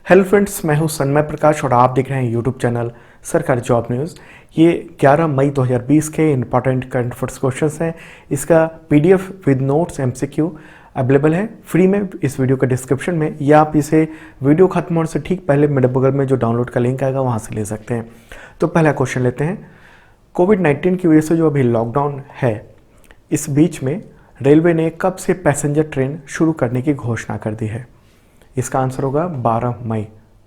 Hello friends, मैं हूं सन्मय प्रकाश और आप देख रहे हैं यूट्यूब चैनल सरकारी जॉब न्यूज़। ये 11 मई 2020 के इंपॉर्टेंट करंट अफेयर्स क्वेश्चंस हैं। इसका PDF with notes MCQ available है फ्री में इस वीडियो के डिस्क्रिप्शन में, या आप इसे वीडियो खत्म होने से ठीक पहले मेरे बगल में जो डाउनलोड का लिंक आएगा वहाँ से ले सकते हैं। तो पहला क्वेश्चन लेते हैं। कोविड-19 की वजह से जो अभी लॉकडाउन है, इस बीच में रेलवे ने कब से पैसेंजर ट्रेन शुरू करने की घोषणा कर दी है? इसका आंसर होगा 12 मई।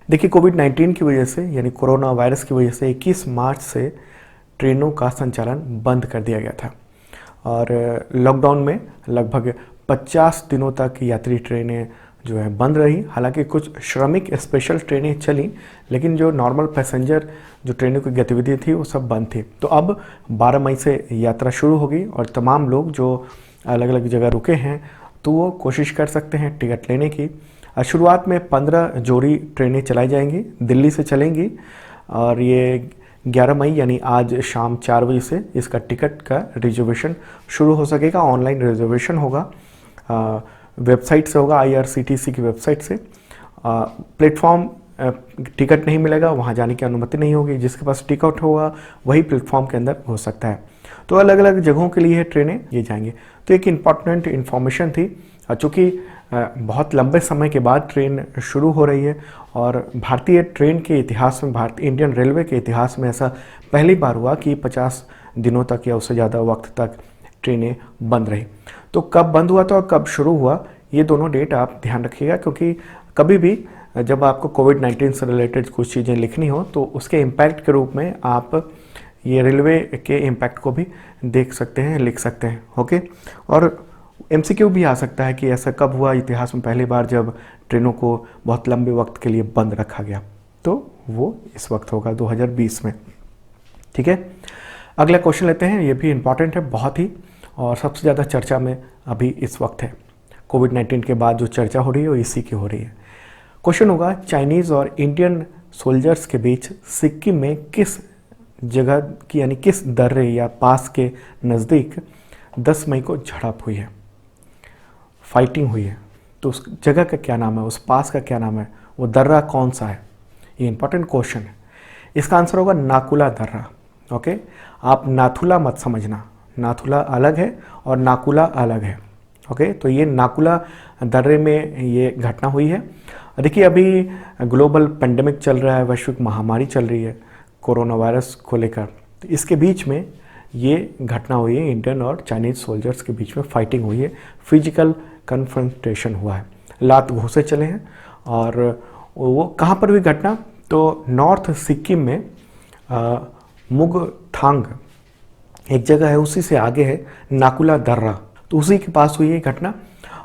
देखिए, कोविड-19 की वजह से यानी कोरोना वायरस की वजह से 21 मार्च से ट्रेनों का संचालन बंद कर दिया गया था और लॉकडाउन में लगभग 50 दिनों तक यात्री ट्रेनें जो है बंद रही। हालांकि कुछ श्रमिक स्पेशल ट्रेनें चली, लेकिन जो नॉर्मल पैसेंजर जो ट्रेनों की गतिविधि थी वो सब बंद थी। तो अब 12 मई से यात्रा शुरू होगी और तमाम लोग जो अलग अलग जगह रुके हैं तो वो कोशिश कर सकते हैं टिकट लेने की। शुरुआत में 15 जोड़ी ट्रेनें चलाई जाएंगी, दिल्ली से चलेंगी और ये 11 मई यानी आज शाम 4 बजे से इसका टिकट का रिजर्वेशन शुरू हो सकेगा। ऑनलाइन रिजर्वेशन होगा, वेबसाइट से होगा, IRCTC की वेबसाइट से। प्लेटफॉर्म टिकट नहीं मिलेगा, वहाँ जाने की अनुमति नहीं होगी। जिसके पास टिकट होगा वही प्लेटफॉर्म के अंदर हो सकता है। तो अलग अलग जगहों के लिए ट्रेनें ये जाएंगे। तो एक इम्पॉर्टेंट इन्फॉर्मेशन थी, चूँकि बहुत लंबे समय के बाद ट्रेन शुरू हो रही है और भारतीय ट्रेन के इतिहास में, भारतीय इंडियन रेलवे के इतिहास में ऐसा पहली बार हुआ कि 50 दिनों तक या उससे ज़्यादा वक्त तक ट्रेनें बंद रही। तो कब बंद हुआ था और कब शुरू हुआ, ये दोनों डेट आप ध्यान रखिएगा, क्योंकि कभी भी जब आपको कोविड-19 से रिलेटेड कुछ चीज़ें लिखनी हो तो उसके इम्पैक्ट के रूप में आप ये रेलवे के इम्पैक्ट को भी देख सकते हैं, लिख सकते हैं। ओके, और MCQ भी आ सकता है कि ऐसा कब हुआ इतिहास में पहली बार जब ट्रेनों को बहुत लंबे वक्त के लिए बंद रखा गया। तो वो इस वक्त होगा 2020 में। ठीक है, अगला क्वेश्चन लेते हैं। ये भी इम्पॉर्टेंट है बहुत ही, और सबसे ज़्यादा चर्चा में अभी इस वक्त है। कोविड-19 के बाद जो चर्चा हो रही है वो इसी की हो रही है। क्वेश्चन होगा, चाइनीज़ और इंडियन सोल्जर्स के बीच सिक्किम में किस जगह की यानी किस दर्रे या पास के नज़दीक 10 मई को झड़प हुई है, फाइटिंग हुई है? तो उस जगह का क्या नाम है, उस पास का क्या नाम है, वो दर्रा कौन सा है? ये इंपॉर्टेंट क्वेश्चन है। इसका आंसर होगा नाकुला दर्रा। ओके, आप नाथुला मत समझना, नाथुला अलग है और नाकुला अलग है। ओके, तो ये नाकुला दर्रे में ये घटना हुई है। देखिए, अभी ग्लोबल पेंडेमिक चल रहा है, वैश्विक महामारी चल रही है कोरोना वायरस को लेकर। तो इसके बीच में ये घटना हुई है, इंडियन और चाइनीज़ सोल्जर्स के बीच में फाइटिंग हुई है, फिजिकल कन्फ्रंटेशन हुआ है, लात घूंसे चले हैं। और वो कहाँ पर हुई घटना? तो नॉर्थ सिक्किम में मुगथांग एक जगह है, उसी से आगे है नाकुला दर्रा, तो उसी के पास हुई ये घटना।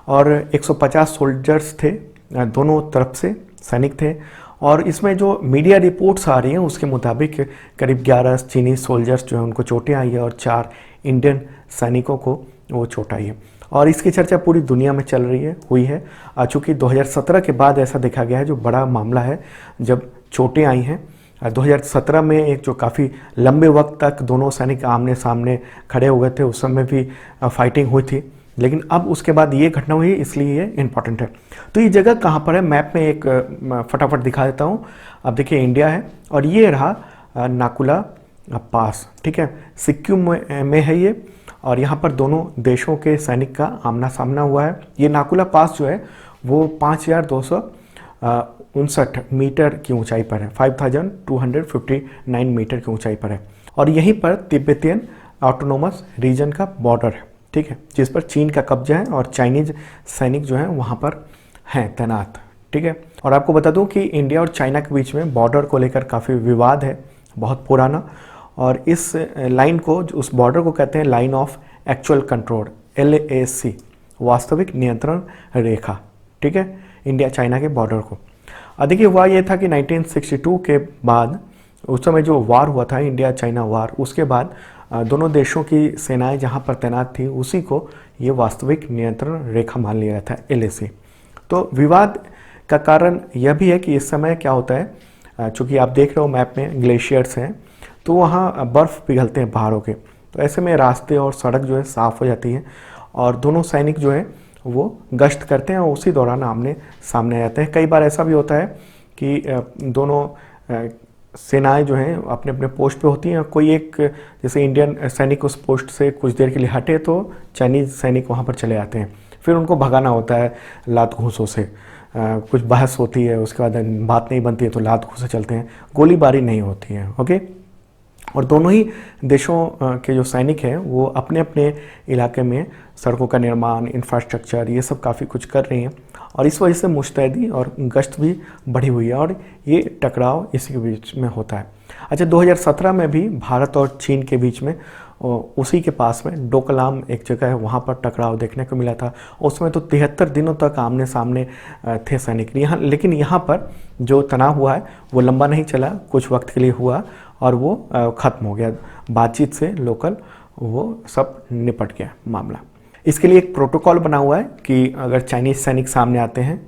और 150 सोल्जर्स थे, दोनों तरफ से सैनिक थे। और इसमें जो मीडिया रिपोर्ट्स आ रही हैं उसके मुताबिक करीब 11 चीनी सोल्जर्स जो हैं उनको चोटें आई है और 4 इंडियन सैनिकों को वो चोट आई है। और इसकी चर्चा पूरी दुनिया में चल रही है, हुई है, चूँकि 2017 के बाद ऐसा देखा गया है जो बड़ा मामला है जब चोटें आई हैं। 2017 में एक जो काफ़ी लंबे वक्त तक दोनों सैनिक आमने सामने खड़े हो गए थे, उस समय भी फाइटिंग हुई थी, लेकिन अब उसके बाद ये घटना हुई, इसलिए ये इम्पॉर्टेंट है। तो ये जगह कहाँ पर है, मैप में एक फटाफट दिखा देता हूँ। अब देखिए, इंडिया है और ये रहा नाकुला पास। ठीक है, सिक्किम में है ये, और यहाँ पर दोनों देशों के सैनिक का आमना सामना हुआ है। ये नाकुला पास जो है वो 5259 मीटर की ऊंचाई पर है, 5259 मीटर की ऊंचाई पर है। और यहीं पर तिब्बतियन ऑटोनोमस रीजन का बॉर्डर है, ठीक है, जिस पर चीन का कब्जा है और चाइनीज सैनिक जो हैं वहाँ पर हैं तैनात। ठीक है, और आपको बता दूं कि इंडिया और चाइना के बीच में बॉर्डर को लेकर काफ़ी विवाद है, बहुत पुराना। और इस लाइन को, उस बॉर्डर को कहते हैं line of actual control, LAC, वास्तविक नियंत्रण रेखा। ठीक है, इंडिया चाइना के बॉर्डर को। देखिए, हुआ ये था कि 1962 के बाद, उस समय जो वार हुआ था, इंडिया चाइना वार, उसके बाद दोनों देशों की सेनाएं जहां पर तैनात थी उसी को ये वास्तविक नियंत्रण रेखा मान लिया था, LAC। तो विवाद का कारण यह भी है कि इस समय क्या होता है, चूँकि आप देख रहे हो मैप में ग्लेशियर्स हैं, तो वहाँ बर्फ़ पिघलते हैं पहाड़ों के, तो ऐसे में रास्ते और सड़क जो है साफ़ हो जाती है और दोनों सैनिक जो है वो गश्त करते हैं और उसी दौरान आमने सामने आ जाते हैं। कई बार ऐसा भी होता है कि दोनों सेनाएं जो हैं अपने अपने पोस्ट पे होती हैं। कोई एक जैसे इंडियन सैनिक उस पोस्ट से कुछ देर के लिए हटे तो चाइनीज़ सैनिक वहाँ पर चले आते हैं, फिर उनको भगाना होता है लात घूंसों से। कुछ बहस होती है, उसके बाद बात नहीं बनती है तो लात घूंसे चलते हैं, गोलीबारी नहीं होती है। ओके, और दोनों ही देशों के जो सैनिक हैं वो अपने अपने इलाके में सड़कों का निर्माण, इंफ्रास्ट्रक्चर, ये सब काफ़ी कुछ कर रही हैं और इस वजह से मुस्तैदी और गश्त भी बढ़ी हुई है और ये टकराव इसी के बीच में होता है। अच्छा, 2017 में भी भारत और चीन के बीच में उसी के पास में डोकलाम एक जगह है, वहाँ पर टकराव देखने को मिला था। उसमें तो 73 दिनों तक आमने सामने थे सैनिक यहाँ, लेकिन यहाँ पर जो तनाव हुआ है वो लंबा नहीं चला, कुछ वक्त के लिए हुआ और वो ख़त्म हो गया। बातचीत से लोकल वो सब निपट गया मामला। इसके लिए एक प्रोटोकॉल बना हुआ है कि अगर चाइनीज़ सैनिक सामने आते हैं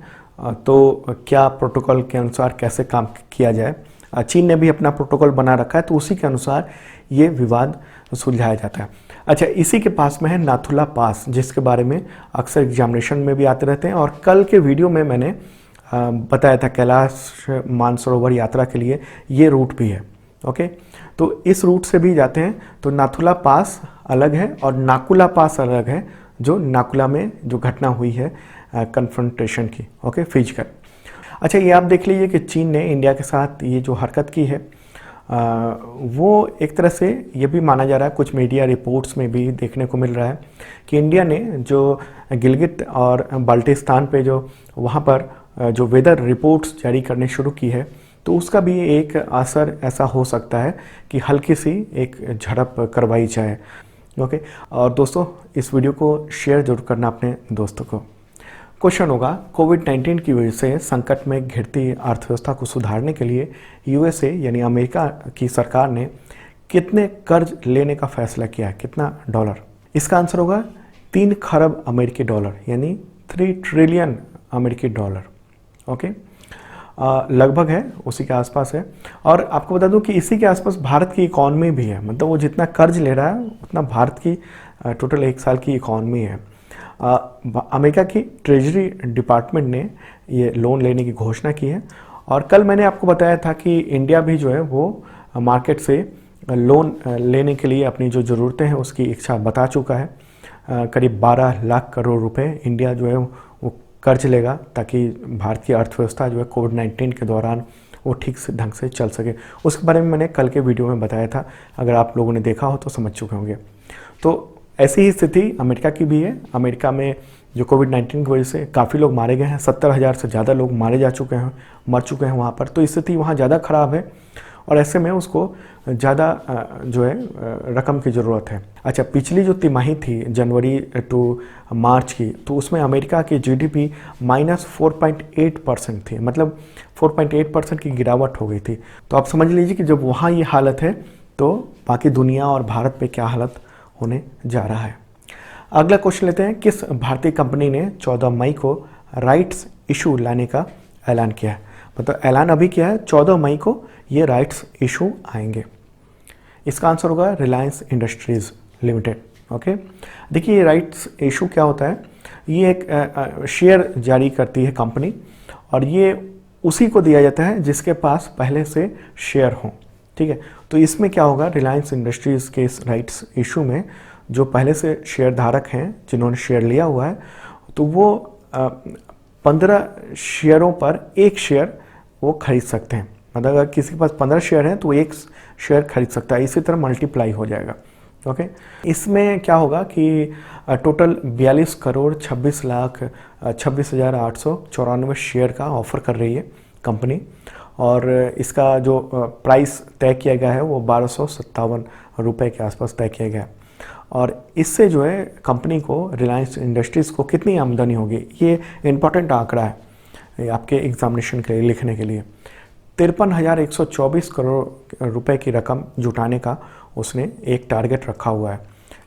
तो क्या प्रोटोकॉल के अनुसार कैसे काम किया जाए। चीन ने भी अपना प्रोटोकॉल बना रखा है, तो उसी के अनुसार ये विवाद सुलझाया जाता है। अच्छा, इसी के पास में है नाथुला पास, जिसके बारे में अक्सर एग्जामिनेशन में भी आते रहते हैं और कल के वीडियो में मैंने बताया था कैलाश मानसरोवर यात्रा के लिए ये रूट भी है। ओके, तो इस रूट से भी जाते हैं। तो नाथुला पास अलग है और नाकुला पास अलग है, जो नाकुला में जो घटना हुई है कन्फ्रंटेशन की। Okay, physical. अच्छा, ये आप देख लीजिए कि चीन ने इंडिया के साथ ये जो हरकत की है वो एक तरह से ये भी माना जा रहा है, कुछ मीडिया रिपोर्ट्स में भी देखने को मिल रहा है कि इंडिया ने जो गिलगित और बाल्टिस्तान पे जो वहाँ पर जो वेदर रिपोर्ट्स जारी करने शुरू की है, तो उसका भी एक असर ऐसा हो सकता है कि हल्की सी एक झड़प करवाई जाए। ओके, और दोस्तों इस वीडियो को शेयर जरूर करना अपने दोस्तों को। क्वेश्चन होगा, कोविड-19 की वजह से संकट में घिरती अर्थव्यवस्था को सुधारने के लिए यूएसए यानी अमेरिका की सरकार ने कितने कर्ज लेने का फैसला किया है, कितना डॉलर? इसका आंसर होगा 3 खरब अमेरिकी डॉलर यानी 3 ट्रिलियन अमेरिकी डॉलर। ओके, लगभग है, उसी के आसपास है। और आपको बता दूं कि इसी के आसपास भारत की इकॉनमी भी है, मतलब वो जितना कर्ज ले रहा है उतना भारत की टोटल 1 साल की इकॉनमी है। अमेरिका की ट्रेजरी डिपार्टमेंट ने ये लोन लेने की घोषणा की है और कल मैंने आपको बताया था कि इंडिया भी जो है वो मार्केट से लोन लेने के लिए अपनी जो ज़रूरतें हैं उसकी इच्छा बता चुका है। करीब 12 लाख करोड़ रुपए इंडिया जो है वो कर्ज लेगा ताकि भारत की अर्थव्यवस्था जो है कोविड-19 के दौरान वो ठीक से ढंग से चल सके। उसके बारे में मैंने कल के वीडियो में बताया था, अगर आप लोगों ने देखा हो तो समझ चुके होंगे। तो ऐसी ही स्थिति अमेरिका की भी है। अमेरिका में जो कोविड-19 की वजह से काफ़ी लोग मारे गए हैं, 70,000 से ज़्यादा लोग मर चुके हैं वहाँ पर। तो स्थिति वहाँ ज़्यादा ख़राब है और ऐसे में उसको ज़्यादा जो है रकम की ज़रूरत है। अच्छा, पिछली जो तिमाही थी जनवरी टू मार्च की, तो उसमें अमेरिका की जीडीपी -4.8% थी, मतलब 4.8% की गिरावट हो गई थी। तो आप समझ लीजिए कि जब वहाँ ये हालत है तो बाकी दुनिया और भारत पे क्या हालत होने जा रहा है। अगला क्वेश्चन लेते हैं, किस भारतीय कंपनी ने 14 मई को राइट्स इशू लाने का ऐलान किया है? मतलब ऐलान अभी किया है, 14 मई को ये राइट्स इशू आएंगे। इसका आंसर होगा रिलायंस इंडस्ट्रीज लिमिटेड। ओके, देखिए ये राइट्स इशू क्या होता है, ये एक शेयर जारी करती है कंपनी और ये उसी को दिया जाता है जिसके पास पहले से शेयर हों। ठीक है, तो इसमें क्या होगा, रिलायंस इंडस्ट्रीज़ के इस राइट्स इशू में जो पहले से शेयर धारक हैं जिन्होंने शेयर लिया हुआ है, तो वो 15 शेयरों पर 1 शेयर वो खरीद सकते हैं। मतलब अगर किसी के पास 15 शेयर हैं तो 1 शेयर खरीद सकता है, इसी तरह मल्टीप्लाई हो जाएगा। ओके, इसमें क्या होगा कि टोटल 42 करोड़ 26 लाख 26,894 शेयर का ऑफ़र कर रही है कंपनी और इसका जो प्राइस तय किया गया है वो 1257 रुपये के आसपास तय किया गया है। और इससे जो है कंपनी को, रिलायंस इंडस्ट्रीज़ को कितनी आमदनी होगी, ये इम्पॉर्टेंट आंकड़ा है आपके एग्जामिनेशन के लिए लिखने के लिए। 53,124 करोड़ रुपए की रकम जुटाने का उसने एक टारगेट रखा हुआ है।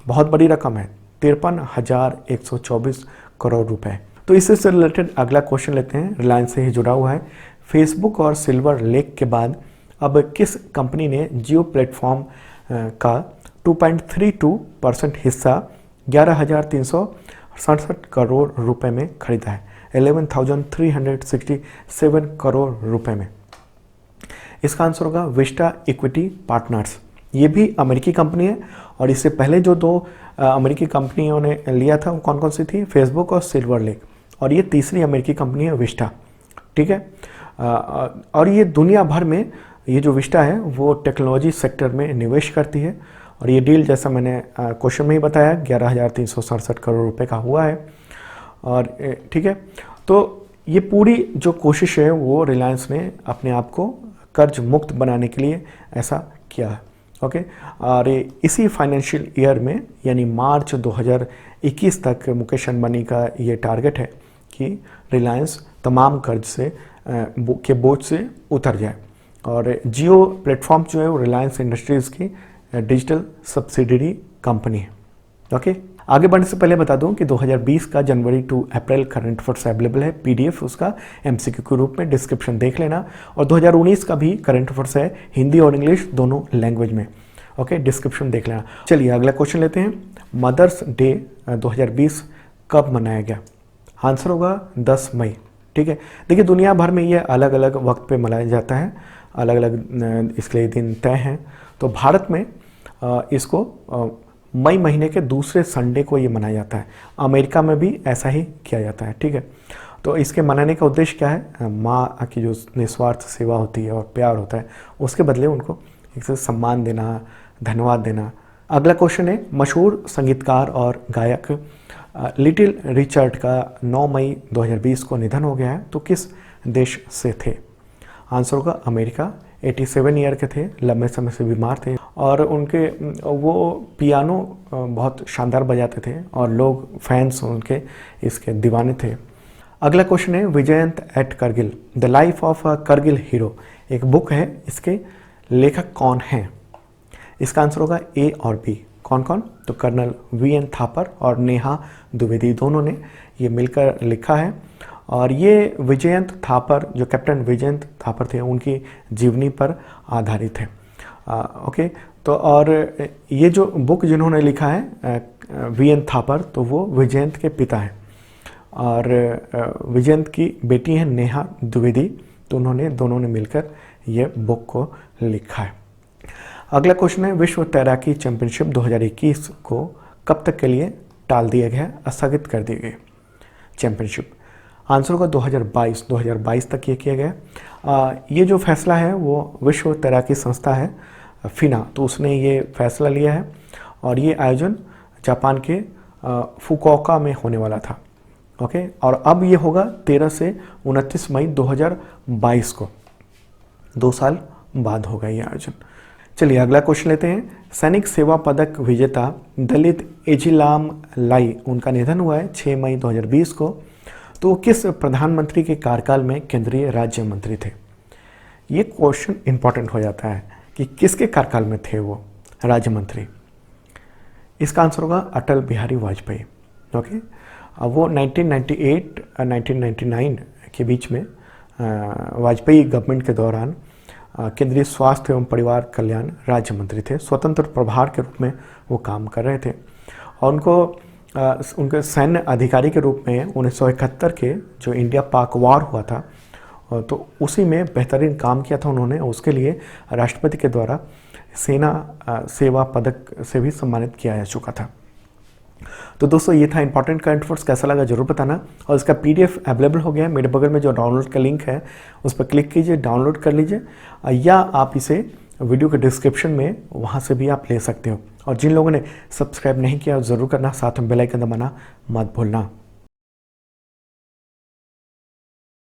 बहुत बड़ी रकम है, 53,124 करोड़ रुपए। तो इससे रिलेटेड अगला क्वेश्चन लेते हैं, रिलायंस से ही जुड़ा हुआ है। फेसबुक और सिल्वर लेक के बाद अब किस कंपनी ने जियो प्लेटफॉर्म का 2.32% हिस्सा 11,367 करोड़ रुपए में खरीदा है? 11,367 करोड़ रुपए में। इसका आंसर होगा विस्टा इक्विटी पार्टनर्स। ये भी अमेरिकी कंपनी है और इससे पहले जो दो अमेरिकी कंपनियों ने लिया था वो कौन कौन सी थी, फेसबुक और सिल्वर लेक, और ये तीसरी अमेरिकी कंपनी है विस्टा। ठीक है, और ये दुनिया भर में ये जो विस्टा है वो टेक्नोलॉजी सेक्टर में निवेश करती है और ये डील जैसा मैंने क्वेश्चन में ही बताया 11,367 करोड़ रुपए का हुआ है। और ठीक है, तो ये पूरी जो कोशिश है वो रिलायंस ने अपने आप को कर्ज मुक्त बनाने के लिए ऐसा किया है। ओके, और इसी फाइनेंशियल ईयर में यानी मार्च 2021 तक मुकेश अंबानी का ये टारगेट है कि रिलायंस तमाम कर्ज से के बोझ से उतर जाए। और जियो प्लेटफॉर्म जो है वो रिलायंस इंडस्ट्रीज़ की डिजिटल सब्सिडियरी कंपनी है। ओके, आगे बढ़ने से पहले बता दूं कि 2020 का जनवरी टू अप्रैल करंट अफेयर्स अवेलेबल है, पीडीएफ उसका एमसीक्यू के रूप में, डिस्क्रिप्शन देख लेना। और 2019 का भी करंट अफेयर्स है, हिंदी और इंग्लिश दोनों लैंग्वेज में। ओके, डिस्क्रिप्शन देख लेना। चलिए अगला क्वेश्चन लेते हैं। मदर्स डे 2020 कब मनाया गया? आंसर होगा 10 मई। ठीक है, देखिए दुनिया भर में ये अलग अलग वक्त पे मनाया जाता है, अलग अलग इसके लिए दिन तय हैं। तो भारत में इसको मई महीने के दूसरे संडे को ये मनाया जाता है। अमेरिका में भी ऐसा ही किया जाता है। ठीक है, तो इसके मनाने का उद्देश्य क्या है? माँ की जो निस्वार्थ सेवा होती है और प्यार होता है उसके बदले उनको एक से सम्मान देना, धन्यवाद देना। अगला क्वेश्चन है, मशहूर संगीतकार और गायक लिटिल रिचर्ड का 9 मई 2020 को निधन हो गया है, तो किस देश से थे? आंसर होगा अमेरिका। 87 ईयर के थे, लंबे समय से बीमार थे और उनके वो पियानो बहुत शानदार बजाते थे और लोग फैंस उनके इसके दीवाने थे। अगला क्वेश्चन है, Vijyant at Kargil the life of a Kargil hero एक बुक है, इसके लेखक कौन हैं? इसका आंसर होगा ए और बी। कौन कौन? तो कर्नल वीएन थापर और नेहा द्विवेदी, दोनों ने ये मिलकर लिखा है। और ये विजयंत थापर, जो कैप्टन विजयंत थापर थे, उनकी जीवनी पर आधारित है। ओके, तो और ये जो बुक जिन्होंने लिखा है वीएन थापर, तो वो विजयंत के पिता हैं और विजयंत की बेटी हैं नेहा द्विवेदी, तो उन्होंने दोनों ने मिलकर ये बुक को लिखा है। अगला क्वेश्चन है, विश्व तैराकी चैंपियनशिप 2021 को कब तक के लिए टाल दिया गया, स्थगित कर दिए गए चैंपियनशिप? आंसर होगा 2022 तक ये किया गया। ये जो फैसला है वो विश्व तैराकी संस्था है फिना, तो उसने ये फैसला लिया है और ये आयोजन जापान के फुकुओका में होने वाला था। ओके, और अब ये होगा 13 से 29 मई 2022 को, 2 साल बाद होगा ये आयोजन। चलिए अगला क्वेश्चन लेते हैं। सैनिक सेवा पदक विजेता दलित एजिलाम लाई, उनका निधन हुआ है 6 मई 2020 को, तो किस प्रधानमंत्री के कार्यकाल में केंद्रीय राज्य मंत्री थे? ये क्वेश्चन इंपॉर्टेंट हो जाता है कि किसके कार्यकाल में थे वो राज्य मंत्री। इसका आंसर होगा अटल बिहारी वाजपेयी। ओके, अब वो 1998-1999 के बीच में वाजपेयी गवर्नमेंट के दौरान केंद्रीय स्वास्थ्य एवं परिवार कल्याण राज्य मंत्री थे। स्वतंत्र प्रभार के रूप में वो काम कर रहे थे और उनके सैन्य अधिकारी के रूप में 1971 के जो इंडिया पाक वार हुआ था, तो उसी में बेहतरीन काम किया था उन्होंने। उसके लिए राष्ट्रपति के द्वारा सेना सेवा पदक से भी सम्मानित किया जा चुका था। तो दोस्तों ये था इंपॉर्टेंट करंट अफेयर्स, कैसा लगा जरूर बताना। और इसका पीडीएफ अवेलेबल हो गया है, मेरे बगल में जो डाउनलोड का लिंक है उस पर क्लिक कीजिए, डाउनलोड कर लीजिए, या आप इसे वीडियो के डिस्क्रिप्शन में वहाँ से भी आप ले सकते हो। और जिन लोगों ने सब्सक्राइब नहीं किया ज़रूर करना, साथ में बेल आइकन दबाना मत भूलना।